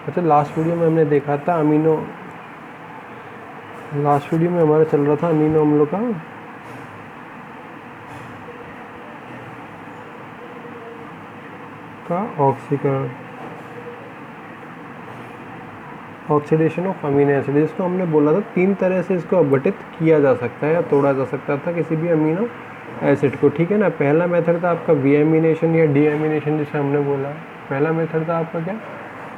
अच्छा, last video में हमने देखा था लास्ट वीडियो में हमारा चल रहा था अमीनो अम्लों का ऑक्सीकरण, ऑक्सीडेशन ऑफ अमीनो एसिड। इसको हमने बोला था 3 तरह से इसको अपघटित किया जा सकता है या तोड़ा जा सकता था किसी भी अमीनो एसिड को, ठीक है ना। पहला मेथड था आपका वीएमिनेशन या डीएमिनेशन, जिसे हमने बोला। पहला मेथड था आपका क्या,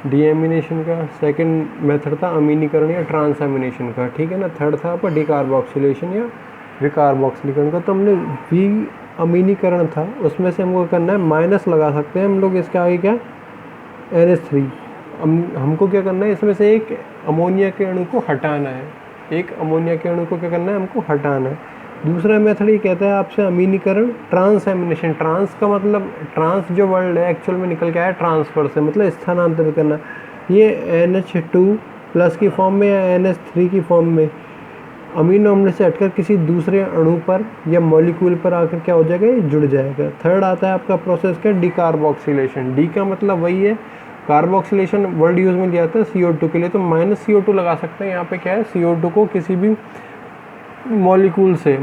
डीएमिनेशन का। सेकंड मेथड था अमीनीकरण या ट्रांसएमिनेशन का, ठीक है ना। थर्ड था आपका डिकार्बोक्सिलेशन या विकार्बोक्सिलीकरण का। तो हमने वी अमीनीकरण था, उसमें से हमको करना है माइनस लगा सकते हैं हम लोग इसके आगे क्या, NH3। हमको क्या करना है, इसमें से एक अमोनिया के अणु को हटाना है, एक अमोनिया के अणु को क्या करना है, हमको हटाना है। दूसरा मेथड ये कहता है आपसे अमीनीकरण ट्रांसएमिनेशन। ट्रांस का मतलब, ट्रांस जो वर्ड है एक्चुअल में निकल के आया ट्रांसफर से, मतलब स्थानांतरित करना। ये NH2 प्लस की फॉर्म में या NH3 की फॉर्म में अमीनो अम्ल से हटकर किसी दूसरे अणु पर या मॉलिक्यूल पर आकर क्या हो जाएगा, ये जुड़ जाएगा। थर्ड आता है आपका प्रोसेस क्या, डिकार्बोक्सिलेशन। डी का मतलब वही है, कार्बोक्सिलेशन वर्ड यूज में लिया था CO2 के लिए, तो -CO2 लगा सकते हैं। यहाँ पे क्या है, CO2 को किसी भी मॉलिक्यूल से,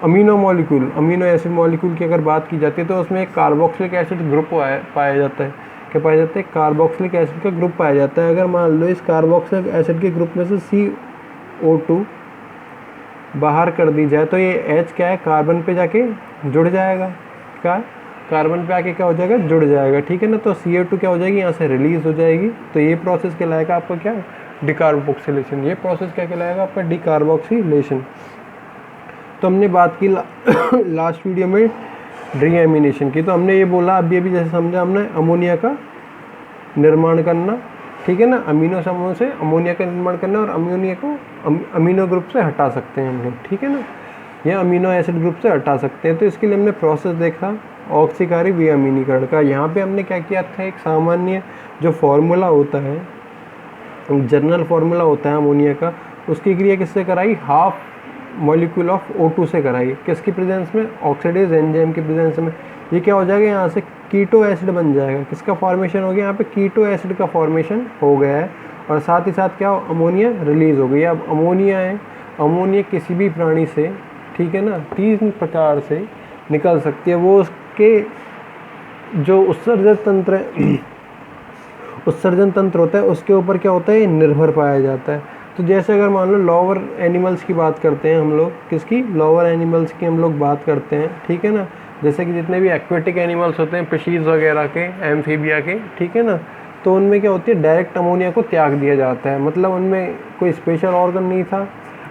अमीनो एसिड मॉलिक्यूल की अगर बात की जाती है तो उसमें एक कार्बोक्सिलिक एसिड ग्रुप पाया जाता है। क्या पाया जाता है, कार्बोक्सिलिक एसिड का ग्रुप पाया जाता है। अगर मान लो इस कार्बोक्सिलिक एसिड के ग्रुप में से CO2 बाहर कर दी जाए तो ये H क्या है, कार्बन पे जाके जुड़ जाएगा। क्या, कार्बन पे आके क्या हो जाएगा, जुड़ जाएगा, ठीक है ना। तो CO2 क्या हो जाएगी, यहाँ से रिलीज हो जाएगी। तो ये प्रोसेस कहलाएगा आपका क्या, डिकार्बोक्सिलेशन। ये प्रोसेस क्या कहलाएगा आपका, डिकार्बोक्सिलेशन। तो हमने बात की लास्ट वीडियो में डीएमिनेशन की। तो हमने ये बोला अभी जैसे समझा हमने, अमोनिया का निर्माण करना, ठीक है ना। अमीनो समूह से अमोनिया का निर्माण करना और अमोनिया को अमीनो ग्रुप से हटा सकते हैं हम लोग, ठीक है ना, या अमीनो एसिड ग्रुप से हटा सकते हैं। तो इसके लिए हमने प्रोसेस देखा ऑक्सीकारी विअमीनीकरण का। यहाँ पे हमने क्या किया था, एक सामान्य जो फॉर्मूला होता है, जनरल फार्मूला होता है अमोनिया का, उसकी क्रिया किससे कराई, हाफ मॉलिक्यूल ऑफ O2 से कराई। किसकी प्रेजेंस में, ऑक्सीडेज एंजाइम की प्रेजेंस में। ये क्या हो जाएगा, यहाँ से कीटो एसिड बन जाएगा। किसका फॉर्मेशन हो गया, यहाँ पे कीटो एसिड का फॉर्मेशन हो गया है। और साथ ही साथ क्या, अमोनिया रिलीज हो गई। अब अमोनिया है, अमोनिया किसी भी प्राणी से, ठीक है ना, 3 प्रकार से निकल सकती है। वो उसके जो उत्सर्जन तंत्र होता है उसके ऊपर क्या होता है, निर्भर पाया जाता है। तो जैसे अगर मान लो लोअर एनिमल्स की बात करते हैं हम लोग, किसकी, लोअर एनिमल्स की हम लोग बात करते हैं, ठीक है ना। जैसे कि जितने भी एक्वेटिक एनिमल्स होते हैं, फिशीज वगैरह के, एम्फीबिया के, ठीक है ना, तो उनमें क्या होती है, डायरेक्ट अमोनिया को त्याग दिया जाता है। मतलब उनमें कोई स्पेशल ऑर्गन नहीं था।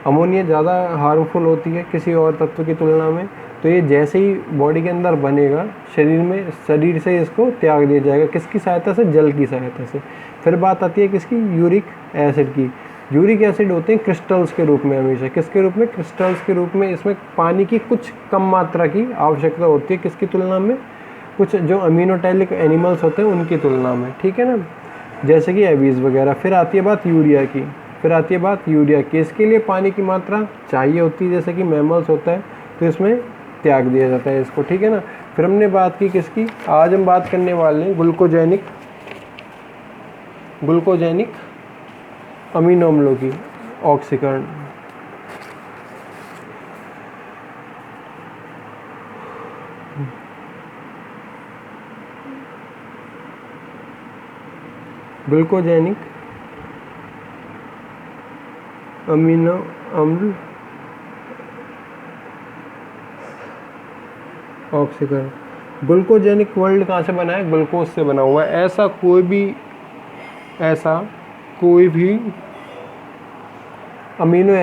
अमोनिया ज़्यादा हार्मफुल होती है किसी और तत्व की तुलना में। तो ये जैसे ही बॉडी के अंदर बनेगा, शरीर से इसको त्याग दिया जाएगा। किसकी सहायता से, जल की सहायता से। फिर बात आती है किसकी, यूरिक एसिड की। यूरिक एसिड होते हैं क्रिस्टल्स के रूप में, हमेशा किसके रूप में, क्रिस्टल्स के रूप में। इसमें पानी की कुछ कम मात्रा की आवश्यकता होती है, किसकी तुलना में, कुछ जो अमीनोटैलिक एनिमल्स होते हैं उनकी तुलना में, ठीक है ना, जैसे कि एबीज वगैरह। फिर आती है बात यूरिया की, इसके लिए पानी की मात्रा चाहिए होती है, जैसे कि मैमल्स होता है, तो इसमें त्याग दिया जाता है इसको, ठीक है ना। फिर हमने बात की किसकी, आज हम बात करने वाले हैं ग्लूकोजेनिक अमीनो अम्लों की, ऑक्सीकरण। ग्लूकोजेनिक अमीनो अम्ल ऑक्सीकरण। ग्लूकोजेनिक वर्ल्ड कहाँ से बना है, ग्लूकोज से बना हुआ है। ऐसा कोई भी अमीनो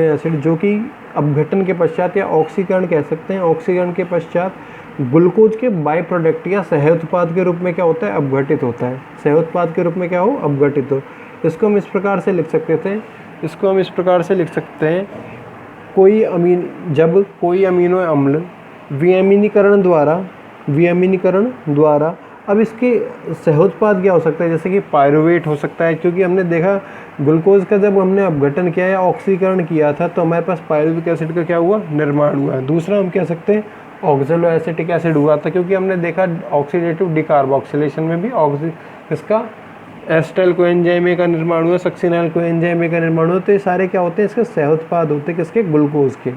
एसिड जो कि अपघटन के पश्चात, या ऑक्सीकरण कह सकते हैं, ऑक्सीकरण के पश्चात ग्लूकोज के बाई प्रोडक्ट या सह-उत्पाद के रूप में क्या होता है, अपघटित होता है। सह-उत्पाद के रूप में क्या हो, अपघटित हो। इसको हम इस प्रकार से लिख सकते हैं, जब कोई अमीनो अम्ल विअमीनीकरण द्वारा, अब इसके सह-उत्पाद क्या हो सकता है, जैसे कि पायरुवेट हो सकता है, क्योंकि हमने देखा ग्लूकोज का जब हमने अपघटन किया या ऑक्सीकरण किया था तो हमारे पास पायरुविक एसिड का क्या हुआ, निर्माण हुआ है। दूसरा हम कह सकते हैं ऑक्जेलो एसिटिक एसिड हुआ था, क्योंकि हमने देखा ऑक्सीडेटिव डिकार्बोक्सिलेशन में भी इसका एस्टाइल कोएंजाइम ए का निर्माण हुआ, सक्सिनाइल कोएंजाइम ए का निर्माण हुआ। तो ये सारे क्या होते हैं, इसके सहउत्पाद होते हैं, किसके, ग्लूकोज के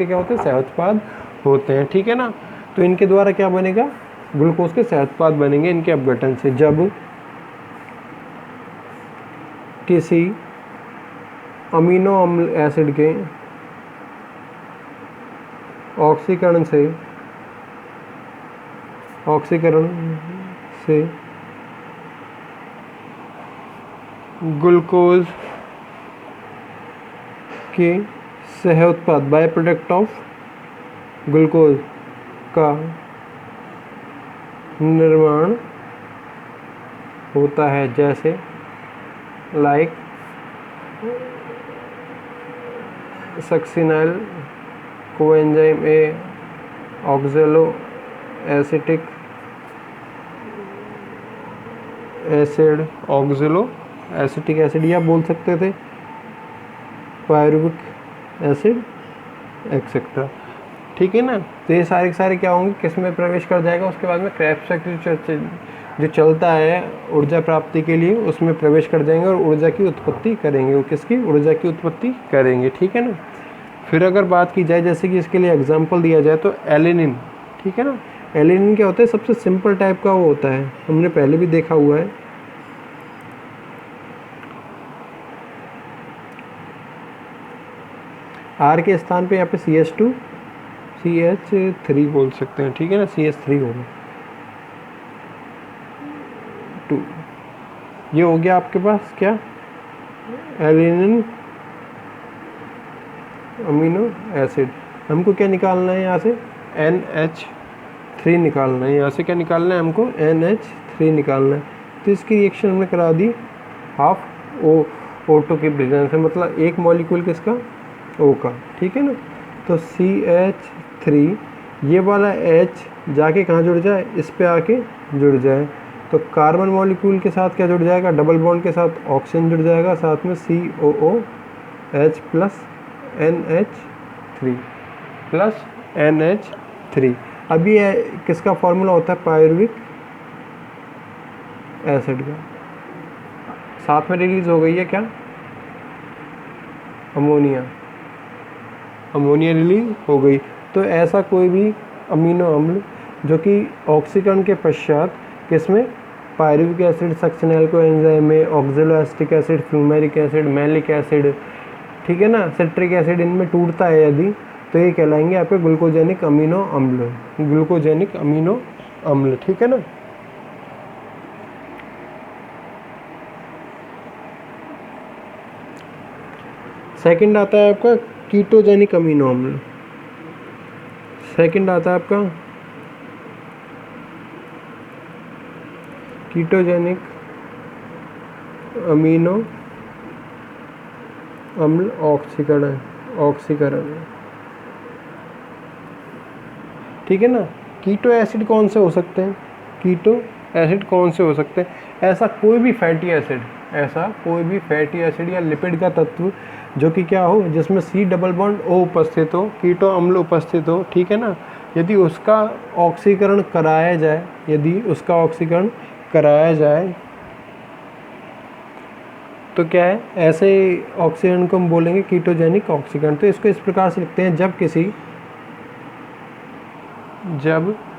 क्या होते हैं, सहउत्पाद होते हैं, ठीक है ना। तो इनके द्वारा क्या बनेगा, ग्लूकोज के सहउत्पाद बनेंगे इनके अपघटन से। जब किसी अमीनो अम्ल एसिड के ऑक्सीकरण से ग्लूकोज के सहउत्पाद, बाय प्रोडक्ट ऑफ ग्लूकोज का निर्माण होता है, जैसे like succinyl coenzyme A, ऑक्जेलो acetic acid, या बोल सकते थे पायरुविक एसिड एक्सेट्रा, ठीक है ना। तो ये सारे के सारे क्या होंगे, किस में प्रवेश कर जाएगा, उसके बाद में क्रेब्स साइकिल जो चलता है ऊर्जा प्राप्ति के लिए, उसमें प्रवेश कर जाएंगे और ऊर्जा की उत्पत्ति करेंगे। वो किसकी, ऊर्जा की उत्पत्ति करेंगे, ठीक है ना। फिर अगर बात की जाए, जैसे कि इसके लिए एग्जांपल दिया जाए तो एलिनिन, ठीक है ना। एलिनिन क्या होता है, सबसे सिंपल टाइप का वो होता है, हमने पहले भी देखा हुआ है। आर के स्थान पे यहाँ पे CH3 बोल सकते हैं, ठीक है ना, CH3 होगा 2। ये हो गया आपके पास क्या, एलिनिन अमीनो एसिड। हमको क्या निकालना है, यहाँ से NH3 निकालना है, यहाँ से क्या निकालना है हमको, NH3 निकालना है। तो इसकी रिएक्शन हमने करा दी हाफ O2 के प्रेजेंस से, मतलब एक मॉलिक्यूल किसका, O का, ठीक है ना। तो CH3, ये वाला H जाके कहाँ जुड़ जाए, इस पे आके जुड़ जाए, तो कार्बन मॉलिक्यूल के साथ क्या जुड़ जाएगा, डबल बॉन्ड के साथ ऑक्सीजन जुड़ जाएगा, साथ में COOH प्लस NH3। अब ये किसका फॉर्मूला होता है, पायरुविक एसिड का। साथ में रिलीज हो गई है क्या, अमोनिया रिलीज हो गई। तो ऐसा कोई भी अमीनो अम्ल जो कि ऑक्सीकरण के पश्चात किसमें, पायरुविक एसिड, सक्सिनाइल कोएंजाइम में, ऑक्जेलो acetic acid, fumaric acid, malic acid, ठीक है ना, सिट्रिक एसिड, इनमें टूटता है यदि, तो ये कहलाएंगे आपके ग्लूकोजेनिक अमीनो अम्ल, ठीक है ना। सेकंड आता है आपका कीटोजेनिक अमीनो अम्ल। सेकंड आता है आपका कीटोजेनिक अमीनो अम्ल ऑक्सीकरण, ठीक है ना। कीटो एसिड कौन से हो सकते हैं, ऐसा कोई भी फैटी एसिड या लिपिड का तत्व जो कि क्या हो, जिसमें C डबल बॉन्ड O उपस्थित हो, कीटो अम्ल उपस्थित हो, ठीक है ना। यदि उसका ऑक्सीकरण कराया जाए तो क्या है, ऐसे ऑक्सीकरण को हम बोलेंगे कीटोजेनिक ऑक्सीकरण। तो इसको इस प्रकार से लिखते हैं, जब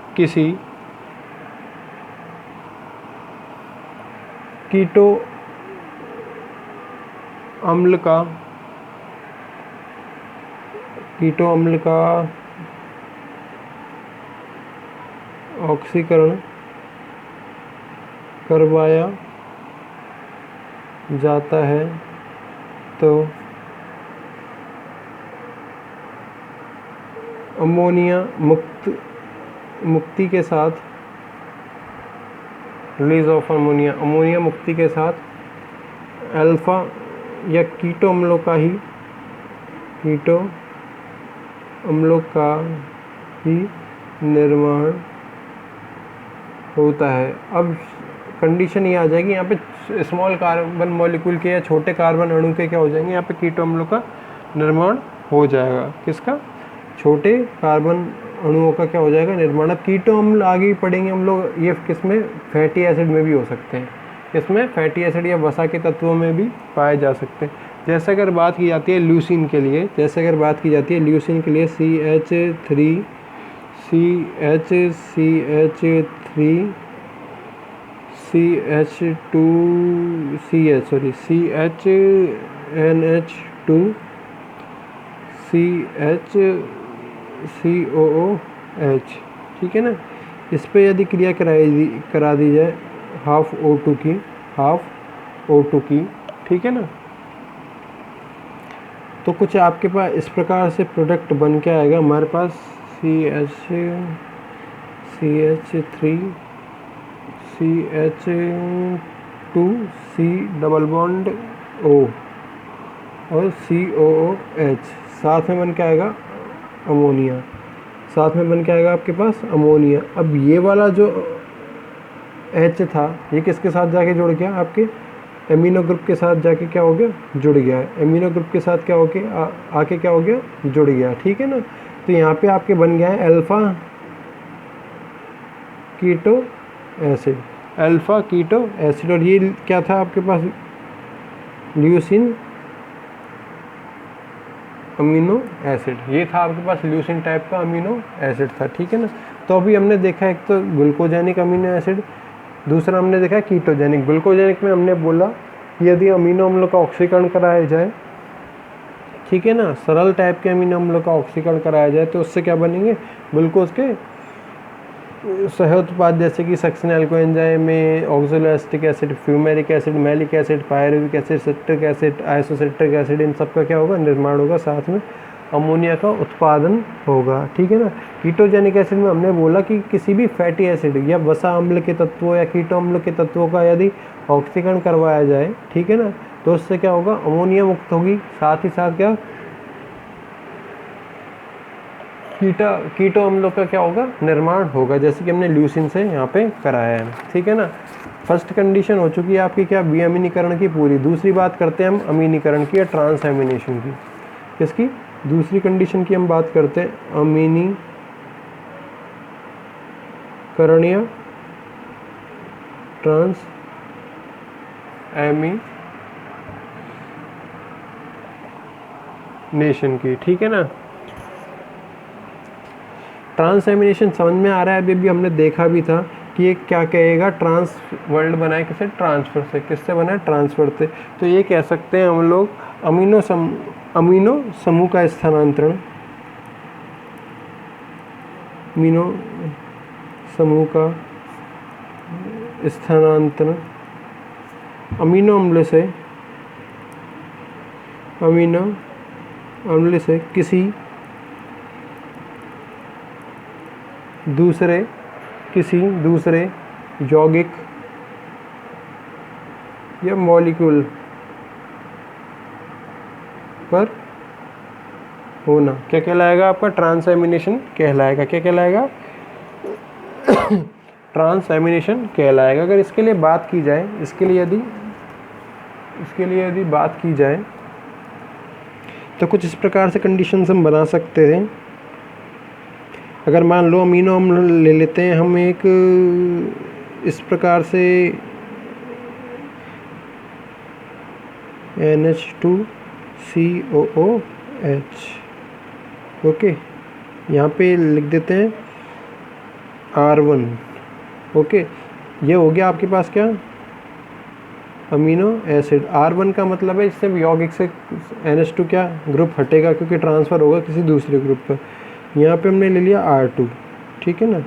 किसी कीटो अम्ल का ऑक्सीकरण करवाया जाता है तो अमोनिया मुक्ति के साथ, रिलीज ऑफ अमोनिया मुक्ति के साथ अल्फा या कीटो अम्लों का ही निर्माण होता है। अब कंडीशन ये आ जाएगी, यहाँ पे स्मॉल कार्बन मॉलिक्यूल के या छोटे कार्बन अणु के क्या हो जाएंगे, यहाँ पे कीटो अम्लों का निर्माण हो जाएगा। किसका, छोटे कार्बन अणुओं का क्या हो जाएगा, निर्माण। अब कीटो अम्ल आगे ही पढ़ेंगे हम लोग, ये किस में, फैटी एसिड में भी हो सकते हैं, इसमें फैटी एसिड या वसा के तत्वों में भी पाए जा सकते हैं। जैसे अगर बात की जाती है ल्यूसीन के लिए, जैसे अगर बात की जाती है ल्यूसीन के लिए CH3 CHNH2 CHCOOH, ठीक है ना। इस पे यदि क्रिया करा दी जाए हाफ O2 की, ठीक है ना, तो कुछ आपके पास इस प्रकार से प्रोडक्ट बन के आएगा हमारे पास CH3 CH2 C double bond O और COOH, साथ में बन के आएगा अमोनिया, साथ में बन के आएगा आपके पास अमोनिया। अब ये वाला जो H था ये किसके साथ जाके जुड़ गया, आपके एमिनो ग्रुप के साथ जाके क्या हो गया, जुड़ गया है। एमिनो ग्रुप के साथ क्या हो गया, आके क्या हो गया, जुड़ गया, ठीक है ना। तो यहाँ पे आपके बन गया है alpha keto acid, alpha keto acid. और ये क्या था आपके पास, ल्यूसीन अमीनो एसिड, ये था आपके पास ल्यूसीन टाइप का अमीनो एसिड था, ठीक है ना। तो अभी हमने देखा एक तो ग्लूकोजेनिक अमीनो एसिड, दूसरा हमने देखा कीटोजेनिक। ग्लूकोजेनिक में हमने बोला कि यदि अमीनो अम्लों का ऑक्सीकरण कराया जाए, ठीक है ना, सरल टाइप के अमीनो अम्लों का ऑक्सीकरण कराया जाए तो उससे क्या बनेंगे, ग्लूकोज के सह उत्पाद जैसे कि सक्सिनल कोएंजाइम में oxaloacetic acid, fumaric acid, malic acid, pyruvic acid, citric acid, isocitric acid, इन सब का क्या होगा, निर्माण होगा, साथ में अमोनिया का उत्पादन होगा, ठीक है ना। कीटोजेनिक एसिड में हमने बोला कि किसी भी फैटी एसिड या वसा अम्ल के तत्वों या कीटो अम्ल के तत्वों का यदि ऑक्सीकरण करवाया जाए, ठीक है ना, तो उससे क्या होगा, अमोनिया मुक्त होगी, साथ ही साथ क्या, कीटो अम्लों का क्या होगा, निर्माण होगा, जैसे कि हमने ल्यूसीन से यहाँ पे कराया है, ठीक है ना। फर्स्ट कंडीशन हो चुकी है आपकी क्या, विअमीनीकरण की पूरी। दूसरी बात करते हैं हम अमीनीकरण की या ट्रांस एमिनेशन की। किसकी, दूसरी कंडीशन की हम बात करते हैं अमीनीकरण या ट्रांस एमिनेशन की, ठीक है ना। ट्रांस एमिनेशन समझ में आ रहा है, अभी भी हमने देखा भी था कि ये क्या कहेगा, ट्रांस वर्ल्ड बना है किससे, ट्रांसफर से। किससे बना है, ट्रांसफर से। तो ये कह सकते हैं हम लोग अमीनो समूह का स्थानांतरण, अमीनो समूह का स्थानांतरण अमीनो अम्ल से किसी दूसरे यौगिक या मॉलिक्यूल पर होना क्या कहलाएगा, आपका ट्रांस एमिनेशन कहलाएगा। क्या कहलाएगा, ट्रांस एमिनेशन कहलाएगा। अगर इसके लिए बात की जाए, इसके लिए यदि बात की जाए तो कुछ इस प्रकार से कंडीशंस हम बना सकते हैं। अगर मान लो अमीनो अम्ल ले लेते हैं हम एक इस प्रकार से NH2COOH, ओके, यहाँ पे लिख देते हैं R1, ओके। ये हो गया आपके पास क्या, अमीनो एसिड। R1 का मतलब है इससे यौगिक से NH2 क्या ग्रुप हटेगा, क्योंकि ट्रांसफ़र होगा किसी दूसरे ग्रुप पर। यहाँ पे हमने ले लिया R2, ठीक है ना,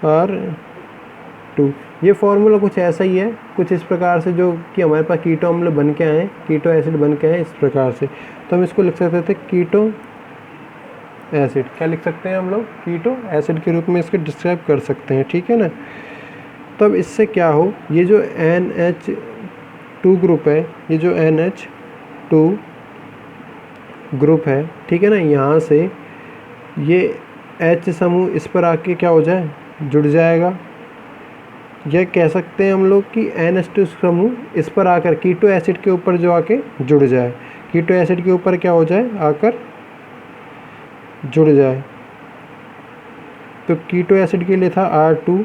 R2। ये फॉर्मूला कुछ ऐसा ही है, कुछ इस प्रकार से, जो कि हमारे पास कीटो अम्ल बन के आए, कीटो एसिड बन के आए इस प्रकार से। तो हम इसको लिख सकते थे कीटो एसिड। क्या लिख सकते हैं हम लोग, कीटो एसिड के रूप में इसको डिस्क्राइब कर सकते हैं, ठीक है ना। तब इससे क्या हो, ये जो NH2 ग्रुप है, ये जो NH2 ग्रुप है, ठीक है ना, यहाँ से ये H समूह इस पर आके क्या हो जाए, जुड़ जाएगा। यह कह सकते हैं हम लोग कि NH2 समूह इस पर आकर कीटो एसिड के ऊपर जो आके जुड़ जाए, कीटो एसिड के ऊपर क्या हो जाए, आकर जुड़ जाए, तो कीटो एसिड के लिए था R2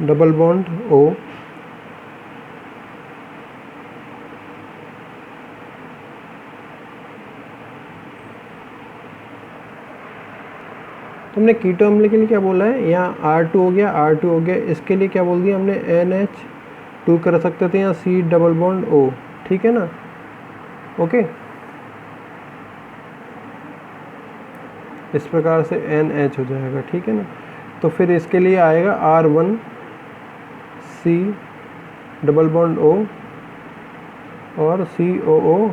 डबल बॉन्ड O, तो हमने कीटो अम्ल के लिए क्या बोला है, यहाँ R2 हो गया, R2 हो गया, इसके लिए क्या बोल दिया हमने NH2 कर सकते थे, यहाँ C डबल बॉन्ड O, ठीक है ना, ओके। इस प्रकार से NH हो जाएगा, ठीक है ना। तो फिर इसके लिए आएगा R1 C double bond O और COOH,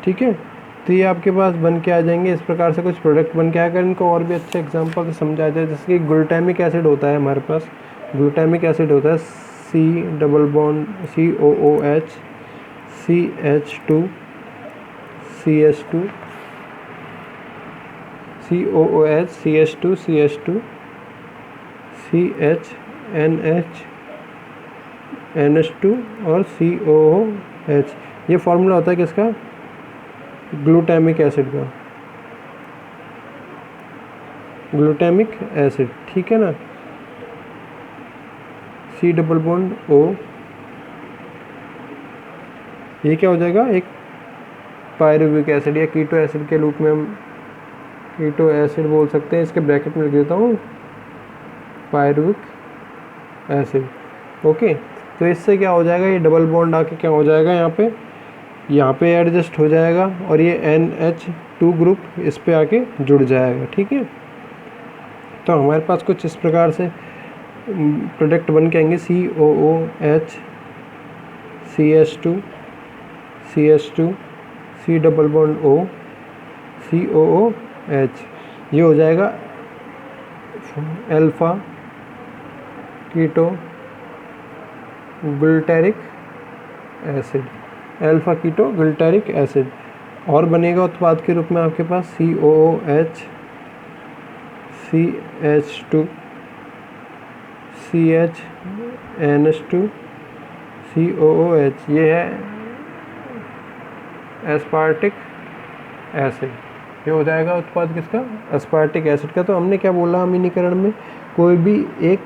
ठीक है। तो ये आपके पास बन के आ जाएंगे, इस प्रकार से कुछ प्रोडक्ट बन के आएगा। इनको और भी अच्छे एग्जांपल से समझा जाए, जैसे कि ग्लूटामिक एसिड होता है हमारे पास, ग्लूटामिक एसिड होता है C double bond COOH CH2 CH2 COOH CH2 CH2 CH NH NH2 और COOH। ये फॉर्मूला होता है किसका, ग्लूटामिक एसिड का, ग्लूटामिक एसिड, ठीक है ना। C डबल बॉन्ड O, ये क्या हो जाएगा, एक पायरुविक एसिड या कीटो एसिड के रूप में हम कीटो एसिड बोल सकते हैं। इसके ब्रैकेट में लिख देता हूँ पायरुविक एसिड, ओके। तो इससे क्या हो जाएगा, ये डबल बॉन्ड आके क्या हो जाएगा, यहाँ पे एडजस्ट हो जाएगा और ये NH2 ग्रुप इस पे आके जुड़ जाएगा, ठीक है। तो हमारे पास कुछ इस प्रकार से प्रोडक्ट बन के आएंगे, COOH CH2 CH2 C double bond O COOH, ये हो जाएगा alpha keto glutaric acid, alpha keto glutaric acid. और बनेगा उत्पाद के रूप में आपके पास COOH CH2 CH NH2 COOH, ये है एस्पार्टिक एसिड, ये हो जाएगा उत्पाद किसका, एस्पार्टिक एसिड का। तो हमने क्या बोला, अमीनीकरण में कोई भी एक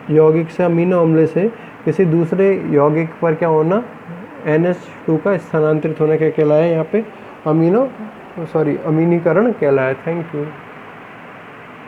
यौगिक से, अमीनो अम्ल से किसी दूसरे यौगिक पर क्या होना, NH2 का स्थानांतरित होने का कहलाया यहाँ पे अमीनीकरण कहलाया। Thank you.